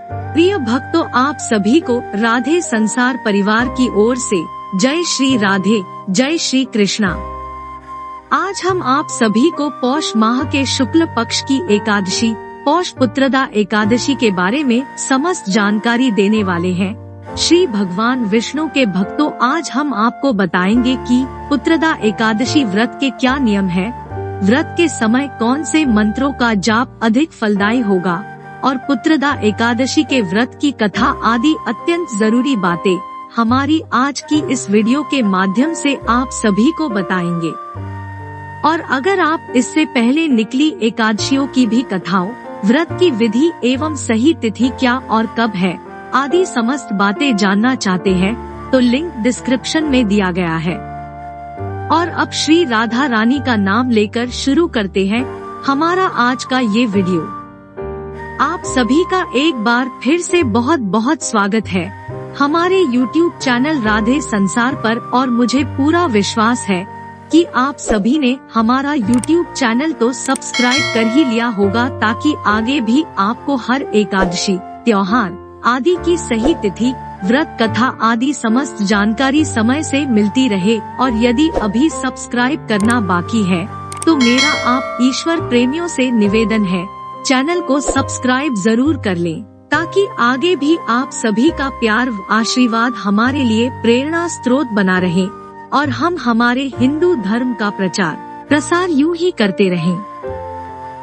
प्रिय भक्तों, आप सभी को राधे संसार परिवार की ओर से जय श्री राधे, जय श्री कृष्णा। आज हम आप सभी को पौष माह के शुक्ल पक्ष की एकादशी पौष पुत्रदा एकादशी के बारे में समस्त जानकारी देने वाले हैं। श्री भगवान विष्णु के भक्तों, आज हम आपको बताएंगे कि पुत्रदा एकादशी व्रत के क्या नियम है, व्रत के समय कौन से मंत्रों का जाप अधिक फलदायी होगा और पुत्रदा एकादशी के व्रत की कथा आदि अत्यंत जरूरी बातें हमारी आज की इस वीडियो के माध्यम से आप सभी को बताएंगे। और अगर आप इससे पहले निकली एकादशियों की भी कथाओं, व्रत की विधि एवं सही तिथि क्या और कब है आदि समस्त बातें जानना चाहते हैं तो लिंक डिस्क्रिप्शन में दिया गया है। और अब श्री राधा रानी का नाम लेकर शुरू करते हैं हमारा आज का ये वीडियो। आप सभी का एक बार फिर से बहुत बहुत स्वागत है हमारे YouTube चैनल राधे संसार पर, और मुझे पूरा विश्वास है कि आप सभी ने हमारा YouTube चैनल तो सब्सक्राइब कर ही लिया होगा, ताकि आगे भी आपको हर एकादशी, त्योहार आदि की सही तिथि, व्रत कथा आदि समस्त जानकारी समय से मिलती रहे। और यदि अभी सब्सक्राइब करना बाकी है तो मेरा आप ईश्वर प्रेमियों से निवेदन है, चैनल को सब्सक्राइब जरूर कर लें, ताकि आगे भी आप सभी का प्यार व आशीर्वाद हमारे लिए प्रेरणा स्रोत बना रहे और हम हमारे हिंदू धर्म का प्रचार प्रसार यूं ही करते रहें।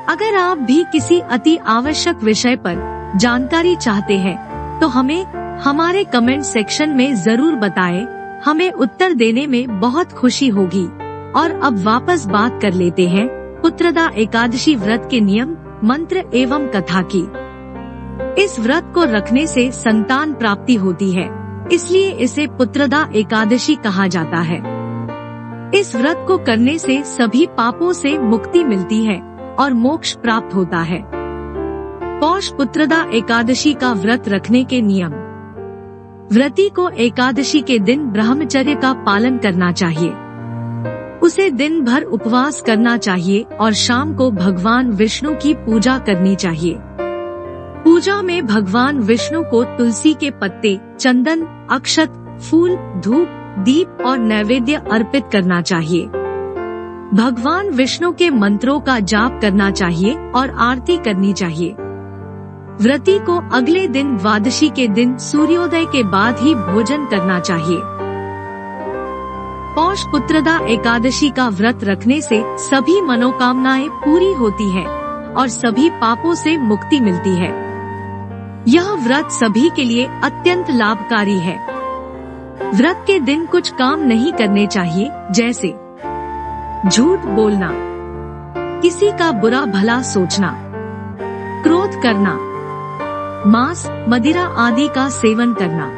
अगर आप भी किसी अति आवश्यक विषय पर जानकारी चाहते हैं तो हमें हमारे कमेंट सेक्शन में जरूर बताएं, हमें उत्तर देने में बहुत खुशी होगी। और अब वापस बात कर लेते हैं पुत्रदा एकादशी व्रत के नियम, मंत्र एवं कथा की। इस व्रत को रखने से संतान प्राप्ति होती है, इसलिए इसे पुत्रदा एकादशी कहा जाता है। इस व्रत को करने से सभी पापों से मुक्ति मिलती है और मोक्ष प्राप्त होता है। पौष पुत्रदा एकादशी का व्रत रखने के नियम। व्रती को एकादशी के दिन ब्रह्मचर्य का पालन करना चाहिए। उसे दिन भर उपवास करना चाहिए और शाम को भगवान विष्णु की पूजा करनी चाहिए। पूजा में भगवान विष्णु को तुलसी के पत्ते, चंदन, अक्षत, फूल, धूप, दीप और नैवेद्य अर्पित करना चाहिए। भगवान विष्णु के मंत्रों का जाप करना चाहिए और आरती करनी चाहिए। व्रती को अगले दिन द्वादशी के दिन सूर्योदय के बाद ही भोजन करना चाहिए। पौष पुत्रदा एकादशी का व्रत रखने से सभी मनोकामनाएं पूरी होती है और सभी पापों से मुक्ति मिलती है। यह व्रत सभी के लिए अत्यंत लाभकारी है। व्रत के दिन कुछ काम नहीं करने चाहिए, जैसे झूठ बोलना, किसी का बुरा भला सोचना, क्रोध करना, मांस, मदिरा आदि का सेवन करना।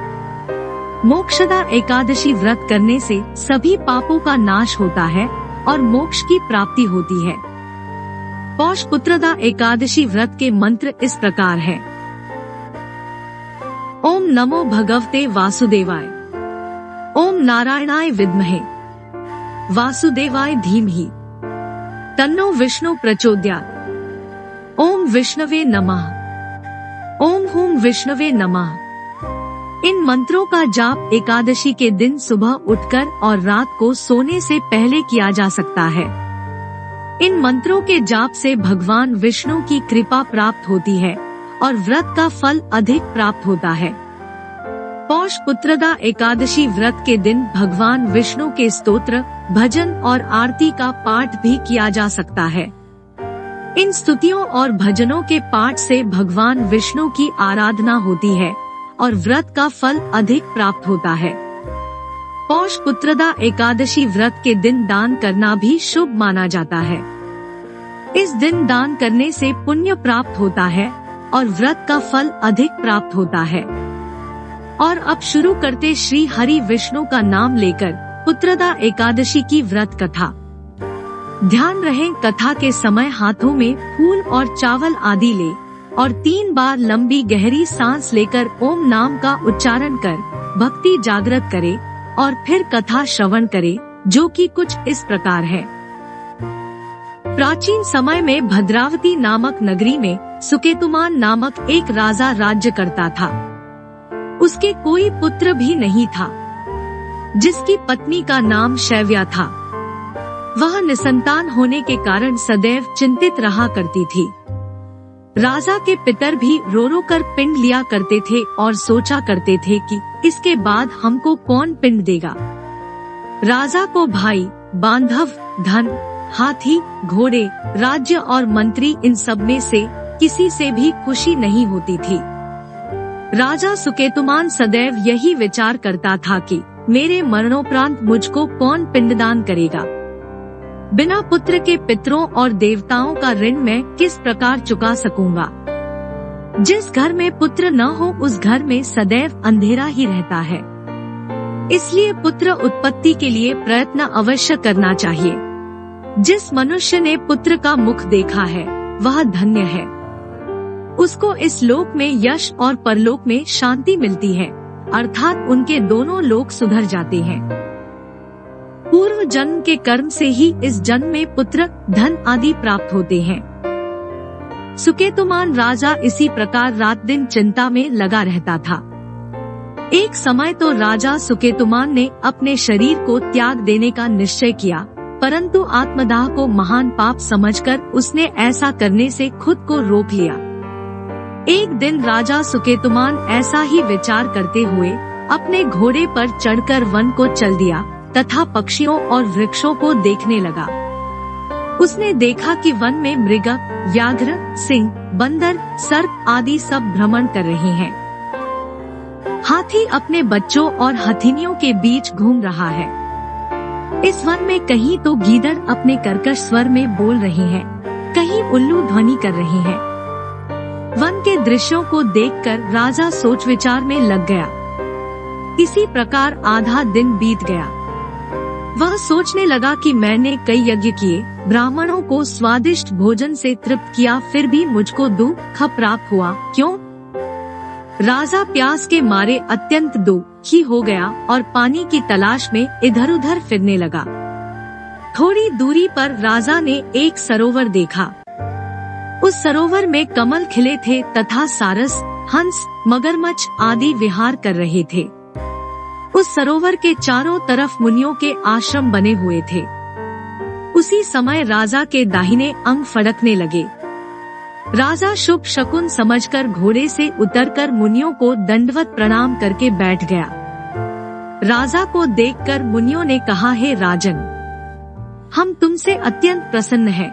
मोक्षदा एकादशी व्रत करने से सभी पापों का नाश होता है और मोक्ष की प्राप्ति होती है। पौष पुत्रदा एकादशी व्रत के मंत्र इस प्रकार है। ओम नमो भगवते वासुदेवाय, ओम नारायणाय विद्महे, वासुदेवाय धीमहि, तन्नो विष्णु प्रचोदयात्, ओम विष्णवे नमः, ओम हुम विष्णवे नमः। इन मंत्रों का जाप एकादशी के दिन सुबह उठकर और रात को सोने से पहले किया जा सकता है। इन मंत्रों के जाप से भगवान विष्णु की कृपा प्राप्त होती है और व्रत का फल अधिक प्राप्त होता है। पौष पुत्रदा एकादशी व्रत के दिन भगवान विष्णु के स्तोत्र, भजन और आरती का पाठ भी किया जा सकता है। इन स्तुतियों और भजनों के पाठ से भगवान विष्णु की आराधना होती है और व्रत का फल अधिक प्राप्त होता है। पौष पुत्रदा एकादशी व्रत के दिन दान करना भी शुभ माना जाता है। इस दिन दान करने से पुण्य प्राप्त होता है और व्रत का फल अधिक प्राप्त होता है। और अब शुरू करते श्री हरि विष्णु का नाम लेकर पुत्रदा एकादशी की व्रत कथा। ध्यान रहे, कथा के समय हाथों में फूल और चावल आदि ले और 3 बार लंबी गहरी सांस लेकर ओम नाम का उच्चारण कर भक्ति जागृत करे और फिर कथा श्रवण करे, जो कि कुछ इस प्रकार है। प्राचीन समय में भद्रावती नामक नगरी में सुकेतुमान नामक एक राजा राज्य करता था। उसके कोई पुत्र भी नहीं था, जिसकी पत्नी का नाम शैव्या था। वह निसंतान होने के कारण सदैव चिंतित रहा करती थी। राजा के पितर भी रो रो कर पिंड लिया करते थे और सोचा करते थे कि इसके बाद हमको कौन पिंड देगा। राजा को भाई, बांधव, धन, हाथी, घोड़े, राज्य और मंत्री, इन सब में से किसी से भी खुशी नहीं होती थी। राजा सुकेतुमान सदैव यही विचार करता था कि मेरे मरणोपरांत मुझको कौन पिंडदान करेगा। बिना पुत्र के पितरों और देवताओं का ऋण मैं किस प्रकार चुका सकूंगा। जिस घर में पुत्र न हो उस घर में सदैव अंधेरा ही रहता है। इसलिए पुत्र उत्पत्ति के लिए प्रयत्न अवश्य करना चाहिए। जिस मनुष्य ने पुत्र का मुख देखा है वह धन्य है। उसको इस लोक में यश और परलोक में शांति मिलती है, अर्थात उनके दोनों लोक सुधर जाते हैं। पूर्व जन्म के कर्म से ही इस जन्म में पुत्र, धन आदि प्राप्त होते हैं। सुकेतुमान राजा इसी प्रकार रात दिन चिंता में लगा रहता था। एक समय तो राजा सुकेतुमान ने अपने शरीर को त्याग देने का निश्चय किया, परंतु आत्मदाह को महान पाप समझकर उसने ऐसा करने से खुद को रोक लिया। एक दिन राजा सुकेतुमान ऐसा ही विचार करते हुए अपने घोड़े पर चढ़कर वन को चल दिया तथा पक्षियों और वृक्षों को देखने लगा। उसने देखा कि वन में मृग, व्याघ्र, सिंह, बंदर, सर्प आदि सब भ्रमण कर रहे हैं। हाथी अपने बच्चों और हथिनियों के बीच घूम रहा है। इस वन में कहीं तो गीदड़ अपने कर्कश स्वर में बोल रहे हैं, कहीं उल्लू ध्वनि कर रहे हैं। वन के दृश्यों को देखकर राजा सोच विचार में लग गया। इसी प्रकार आधा दिन बीत गया। वह सोचने लगा कि मैंने कई यज्ञ किए, ब्राह्मणों को स्वादिष्ट भोजन से तृप्त किया, फिर भी मुझको दुख प्राप्त हुआ, क्यों? राजा प्यास के मारे अत्यंत दुखी हो गया और पानी की तलाश में इधर उधर फिरने लगा। थोड़ी दूरी पर राजा ने एक सरोवर देखा। उस सरोवर में कमल खिले थे तथा सारस, हंस, मगरमच्छ आदि विहार कर रहे थे। उस सरोवर के चारों तरफ मुनियों के आश्रम बने हुए थे। उसी समय राजा के दाहिने अंग फड़कने लगे। राजा शुभ शकुन समझकर घोड़े से उतरकर मुनियों को दंडवत प्रणाम करके बैठ गया। राजा को देखकर मुनियों ने कहा, हे राजन, हम तुमसे अत्यंत प्रसन्न हैं।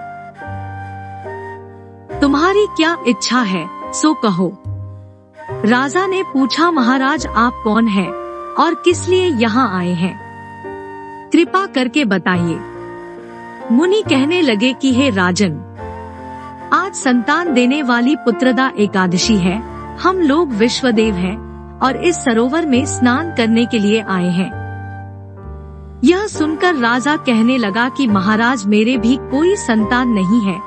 तुम्हारी क्या इच्छा है सो कहो। राजा ने पूछा, महाराज आप कौन हैं और किस लिए यहाँ आए हैं, कृपा करके बताइए। मुनि कहने लगे कि हे राजन, आज संतान देने वाली पुत्रदा एकादशी है। हम लोग विश्वदेव हैं और इस सरोवर में स्नान करने के लिए आए हैं। यह सुनकर राजा कहने लगा कि महाराज मेरे भी कोई संतान नहीं है।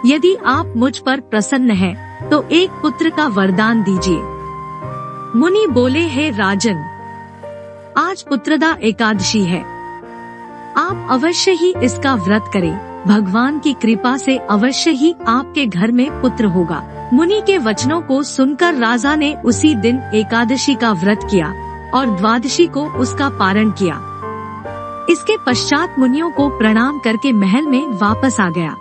यदि आप मुझ पर प्रसन्न हैं तो एक पुत्र का वरदान दीजिए। मुनि बोले, हे राजन, आज पुत्रदा एकादशी है, आप अवश्य ही इसका व्रत करें। भगवान की कृपा से अवश्य ही आपके घर में पुत्र होगा। मुनि के वचनों को सुनकर राजा ने उसी दिन एकादशी का व्रत किया और द्वादशी को उसका पारण किया। इसके पश्चात मुनियों को प्रणाम करके महल में वापस आ गया।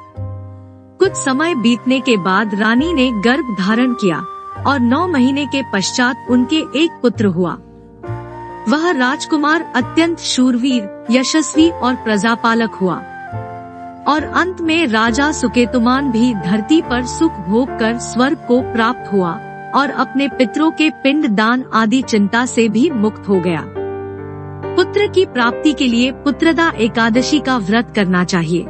कुछ समय बीतने के बाद रानी ने गर्भ धारण किया और 9 महीने के पश्चात उनके एक पुत्र हुआ। वह राजकुमार अत्यंत शूरवीर, यशस्वी और प्रजापालक हुआ और अंत में राजा सुकेतुमान भी धरती पर सुख भोग कर स्वर्ग को प्राप्त हुआ और अपने पितरों के पिंड दान आदि चिंता से भी मुक्त हो गया। पुत्र की प्राप्ति के लिए पुत्रदा एकादशी का व्रत करना चाहिए।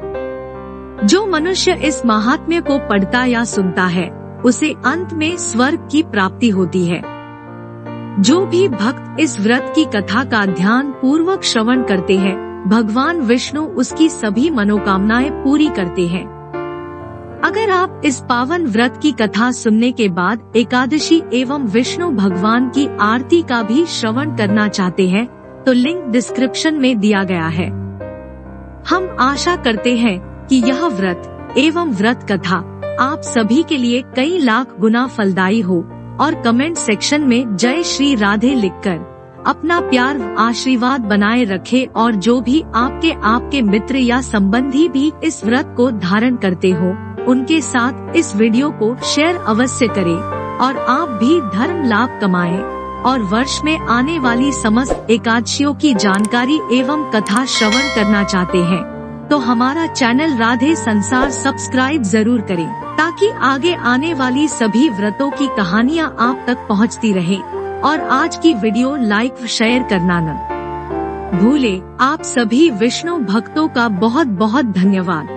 जो मनुष्य इस महात्म्य को पढ़ता या सुनता है उसे अंत में स्वर्ग की प्राप्ति होती है। जो भी भक्त इस व्रत की कथा का ध्यान पूर्वक श्रवण करते हैं, भगवान विष्णु उसकी सभी मनोकामनाएं पूरी करते हैं। अगर आप इस पावन व्रत की कथा सुनने के बाद एकादशी एवं विष्णु भगवान की आरती का भी श्रवण करना चाहते हैं तो लिंक डिस्क्रिप्शन में दिया गया है। हम आशा करते हैं कि यह व्रत एवं व्रत कथा आप सभी के लिए कई लाख गुना फलदायी हो और कमेंट सेक्शन में जय श्री राधे लिखकर अपना प्यार आशीर्वाद बनाए रखे। और जो भी आपके मित्र या संबंधी भी इस व्रत को धारण करते हो उनके साथ इस वीडियो को शेयर अवश्य करें। और आप भी धर्म लाभ कमाएं और वर्ष में आने वाली समस्त एकादशियों की जानकारी एवं कथा श्रवण करना चाहते हैं तो हमारा चैनल राधे संसार सब्सक्राइब जरूर करें, ताकि आगे आने वाली सभी व्रतों की कहानियाँ आप तक पहुँचती रहे। और आज की वीडियो लाइक शेयर करना न भूले। आप सभी विष्णु भक्तों का बहुत बहुत धन्यवाद।